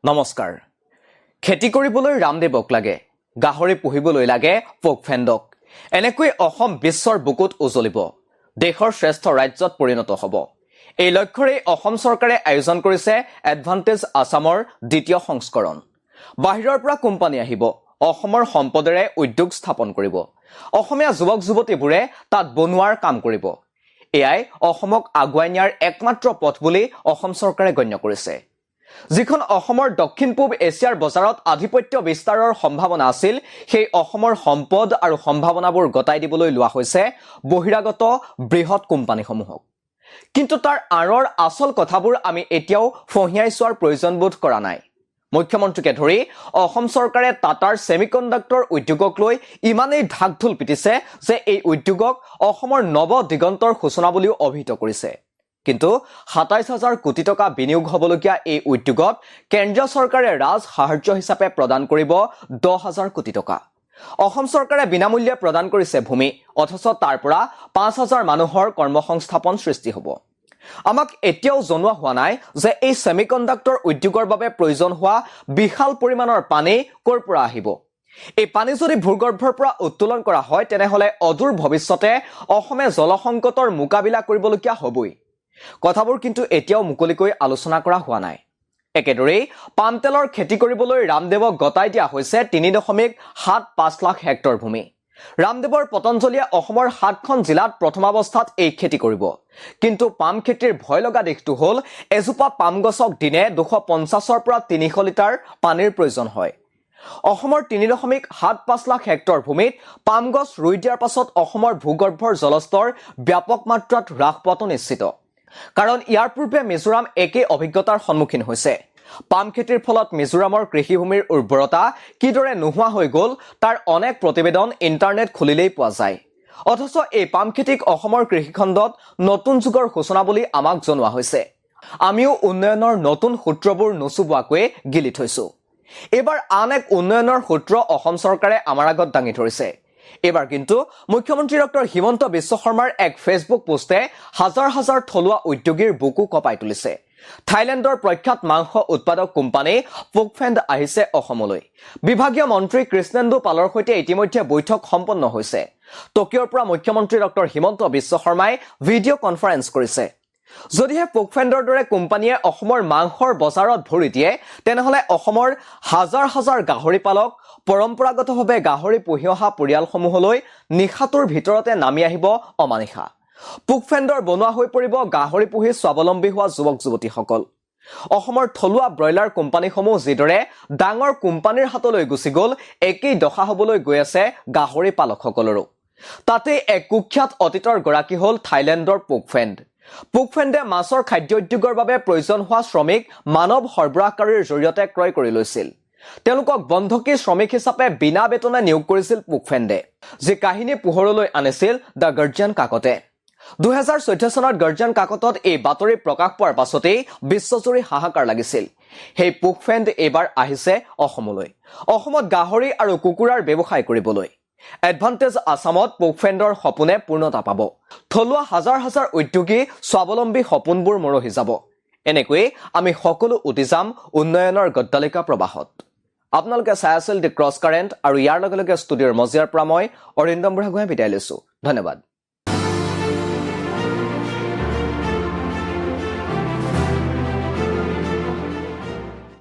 নমস্কাৰ। খেতি কৰিবলৈ ৰামদেৱক লাগে, গাহৰি পুহিবলৈ লাগে পোকফেণ্ডক। এনেকৈ অসম বিশ্বৰ বুকুত উজলিব, দেশৰ শ্ৰেষ্ঠ ৰাজ্যত পৰিণত হ'ব। এই লক্ষ্যৰে অসম চৰকাৰে আয়োজন কৰিছে এডভান্টেজ আছামৰ দ্বিতীয় সংস্কৰণ। বাহিৰৰ পৰা কোম্পানী আহিব, অসমৰ সম্পদেৰে উদ্যোগ স্থাপন কৰিব। অসমীয়া যুৱক যুৱতীবোৰে তাত বনোৱাৰ কাম কৰিব। এয়াই অসমক আগুৱাই নিয়াৰ একমাত্ৰ পথ বুলি অসম চৰকাৰে গণ্য কৰিছে। যিখন অসমৰ দক্ষিণ পূব এছিয়াৰ বজাৰত আধিপত্য বিস্তাৰৰ সম্ভাৱনা আছিল, সেই অসমৰ সম্পদ আৰু সম্ভাৱনাবোৰ গতাই দিবলৈ লোৱা হৈছে বহিৰাগত বৃহৎ কোম্পানীসমূহক। কিন্তু তাৰ আঁৰৰ আচল কথাবোৰ আমি এতিয়াও ফঁহিয়াই চোৱাৰ প্ৰয়োজন বোধ কৰা নাই। মুখ্যমন্ত্ৰীকে ধৰি অসম চৰকাৰে টাটাৰ ছেমিকণ্ডাক্টৰ উদ্যোগক লৈ ইমানেই ঢাকঢোল পিটিছে যে এই উদ্যোগক অসমৰ নৱ দিগন্তৰ সূচনা বুলিও অভিহিত কৰিছে। কিন্তু ২৭,০০০ কোটি টকা বিনিয়োগ হ'বলগীয়া এই উদ্যোগত কেন্দ্ৰীয় চৰকাৰে ৰাজ সাহায্য হিচাপে প্ৰদান কৰিব ১০,০০০ কোটি টকা। অসম চৰকাৰে বিনামূল্যে প্ৰদান কৰিছে ভূমি, অথচ তাৰ পৰা ৫,০০০ মানুহৰ কৰ্মসংস্থাপন সৃষ্টি হ'ব। আমাক এতিয়াও জনোৱা হোৱা নাই যে এই ছেমিকণ্ডাক্টৰ উদ্যোগৰ বাবে প্ৰয়োজন হোৱা বিশাল পৰিমাণৰ পানী ক'ৰ পৰা আহিব। এই পানী যদি ভূগৰ্ভৰ পৰা উত্তোলন কৰা হয়, তেনেহ'লে অদূৰ ভৱিষ্যতে অসমে জলসংকটৰ মোকাবিলা কৰিবলগীয়া হ'বই। কথাবোৰ কিন্তু এতিয়াও মুকলিকৈ আলোচনা কৰা হোৱা নাই। একেদৰেই পাম তেলৰ খেতি কৰিবলৈ ৰামদেৱক গতাই দিয়া হৈছে ৩.৭৫ লাখ হেক্টৰ ভূমি। ৰামদেৱৰ পতঞ্জলীয়ে অসমৰ ৭খন জিলাত প্ৰথমাৱস্থাত এই খেতি কৰিব। কিন্তু পাম খেতিৰ ভয় লগা দিশটো হ'ল এজোপা পাম গছক দিনে ২৫০ৰ পৰা ৩০০ লিটাৰ পানীৰ প্ৰয়োজন হয়। অসমৰ ৩.৭৫ লাখ হেক্টৰ ভূমিত পাম গছ ৰুই দিয়াৰ পাছত অসমৰ ভূগৰ্ভৰ জলস্তৰ ব্যাপক মাত্ৰাত হ্ৰাস পোৱাটো নিশ্চিত। কাৰণ ইয়াৰ পূৰ্বে মিজোৰাম একে অভিজ্ঞতাৰ সন্মুখীন হৈছে। পাম খেতিৰ ফলত মিজোৰামৰ কৃষিভূমিৰ উৰ্বৰতা কিদৰে নোহোৱা হৈ গ'ল তাৰ অনেক প্ৰতিবেদন ইণ্টাৰনেট খুলিলেই পোৱা যায়। অথচ এই পাম খেতিক অসমৰ কৃষিখণ্ডত নতুন যুগৰ সূচনা বুলি আমাক জনোৱা হৈছে। আমিও উন্নয়নৰ নতুন সূত্ৰবোৰ নুচুবোৱাকৈ গিলি থৈছো। এইবাৰ আন এক উন্নয়নৰ সূত্ৰ অসম চৰকাৰে আমাৰ আগত দাঙি ধৰিছে। এইবাৰ কিন্তু মুখ্যমন্ত্ৰী ডক্টৰ হিমন্ত বিশ্ব শৰ্মাৰ এক ফেচবুক পোষ্টে হাজাৰ হাজাৰ থলুৱা উদ্যোগীৰ বুকু কঁপাই তুলিছে। থাইলেণ্ডৰ প্ৰখ্যাত মাংস উৎপাদক কোম্পানী পোকফেণ্ড আহিছে অসমলৈ। বিভাগীয় মন্ত্ৰী কৃষ্ণেন্দু পালৰ সৈতে ইতিমধ্যে বৈঠক সম্পন্ন হৈছে। টকিঅ'ৰ পৰা মুখ্যমন্ত্ৰী ডক্টৰ হিমন্ত বিশ্ব শৰ্মাই ভিডিঅ' কনফাৰেন্স কৰিছে। যদিহে পোকফেণ্ডৰ দৰে কোম্পানীয়ে অসমৰ মাংসৰ বজাৰত ভৰি দিয়ে, তেনেহ'লে অসমৰ হাজাৰ হাজাৰ গাহৰি পালক, পৰম্পৰাগতভাৱে গাহৰি পুহি অহা পৰিয়ালসমূহলৈ নিশাটোৰ ভিতৰতে নামি আহিব অমানিশা। পোকফেণ্ডৰ বনোৱা হৈ পৰিব গাহৰি পুহি স্বাৱলম্বী হোৱা যুৱক যুৱতীসকল। অসমৰ থলুৱা ব্ৰইলাৰ কোম্পানীসমূহ যিদৰে ডাঙৰ কোম্পানীৰ হাতলৈ গুচি গ'ল, একেই দশা হ'বলৈ গৈ আছে গাহৰি পালকসকলৰো। তাতে এক কুখ্যাত অতীতৰ গৰাকী হ'ল থাইলেণ্ডৰ পোকফেণ্ড। পোকফেণ্ডে মাছৰ খাদ্য উদ্যোগৰ বাবে প্ৰয়োজন হোৱা শ্ৰমিক মানৱ সৰবৰাহকাৰীৰ জৰিয়তে ক্ৰয় কৰি লৈছিল। তেওঁলোকক বন্ধকী শ্ৰমিক হিচাপে বিনা বেতনে নিয়োগ কৰিছিল পোকফেণ্ডে, যি কাহিনী পোহৰলৈ আনিছিল দ্য গাৰ্জিয়ান কাকতে। ২০১৪ চনত গাৰ্জিয়ান কাকতত এই বাতৰি প্ৰকাশ পোৱাৰ পাছতেই বিশ্বজুৰি হাহাকাৰ লাগিছিল। সেই পোকফেণ্ড এইবাৰ আহিছে অসমলৈ, অসমত গাহৰি আৰু কুকুৰাৰ ব্যৱসায় কৰিবলৈ। এডভান্টেজ আছামত পোকফেণ্ডৰ সপোনে পূৰ্ণতা পাব। থলুৱা হাজাৰ হাজাৰ উদ্যোগী স্বাৱলম্বী সপোনবোৰ মৰহি যাব। এনেকৈয়ে আমি সকলো উটি যাম উন্নয়নৰ গদ্দালিকা প্ৰবাহত। আপোনালোকে চাই আছিল দি ক্ৰছ কাৰেণ্ট, আৰু ইয়াৰ লগে লগে ষ্টুডিঅ'ৰ মজিয়াৰ পৰা মই অৰিন্দম বুঢ়াগোহাঁই বিদায় লৈছো। ধন্যবাদ।